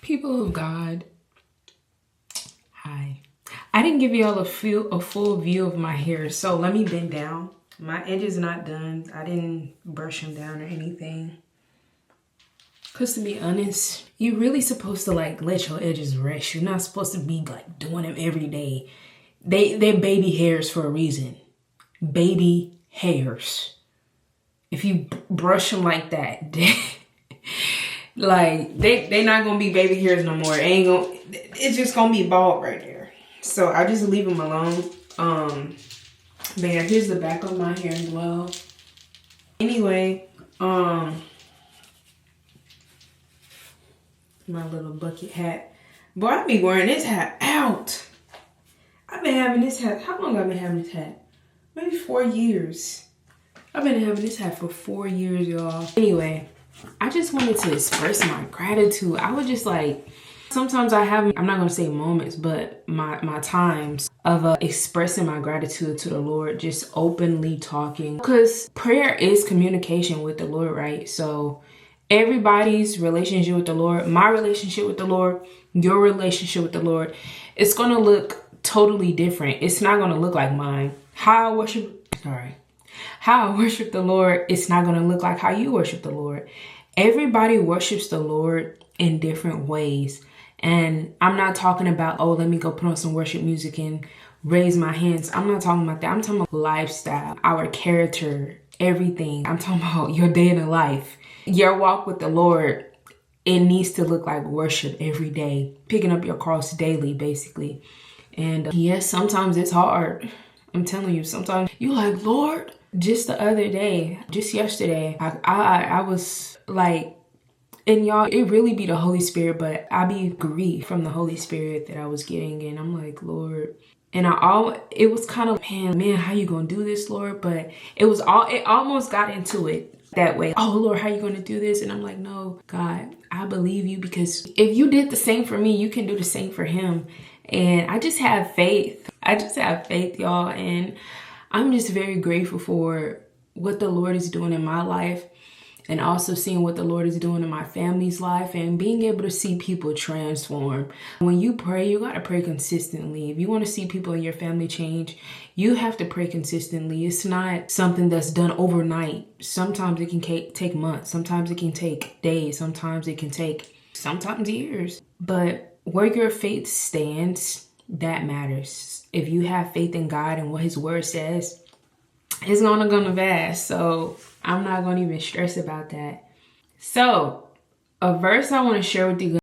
People of God, hi. I didn't give y'all a full view of my hair, so let me bend down. My edge is not done. I didn't brush them down or anything. Cause to be honest, you're really supposed to like let your edges rest. You're not supposed to be like doing them every day. They're baby hairs for a reason. Baby hairs. If you brush them like that, like they not gonna be baby hairs no more. It's just gonna be bald right there. So I just leave them alone. But yeah, here's the back of my hair as well. Anyway, my little bucket hat. Boy, I be wearing this hat out. I've been having this hat. How long have I been having this hat? Maybe 4 years. I've been having this hat for 4 years, y'all. Anyway, I just wanted to express my gratitude. I was just like, sometimes I have, I'm not gonna say moments, but my times of expressing my gratitude to the Lord, just openly talking. Because prayer is communication with the Lord, right? So everybody's relationship with the Lord, my relationship with the Lord, your relationship with the Lord, it's gonna look totally different. It's not gonna look like mine. How I worship the Lord, it's not gonna look like how you worship the Lord. Everybody worships the Lord in different ways. And I'm not talking about, oh, let me go put on some worship music and raise my hands. I'm not talking about that. I'm talking about lifestyle, our character, everything. I'm talking about your day in the life. Your walk with the Lord, it needs to look like worship every day. Picking up your cross daily, basically. And yes, sometimes it's hard. I'm telling you, sometimes you like, Lord, just the other day, just yesterday, I was like, and y'all, it really be the Holy Spirit, but I be grieved from the Holy Spirit that I was getting. And I'm like, Lord. And it was kind of, man, how you gonna do this, Lord? But it almost got into it that way. Oh, Lord, how you gonna do this? And I'm like, no, God, I believe you, because if you did the same for me, you can do the same for him. And I just have faith. Y'all. And I'm just very grateful for what the Lord is doing in my life, and also seeing what the Lord is doing in my family's life, and being able to see people transform. When you pray, you got to pray consistently. If you want to see people in your family change, you have to pray consistently. It's not something that's done overnight. Sometimes it can take months. Sometimes it can take days. Sometimes it can take years. But where your faith stands, that matters. If you have faith in God and what his word says, it's gonna come to pass. So I'm not gonna even stress about that. So a verse I want to share with you guys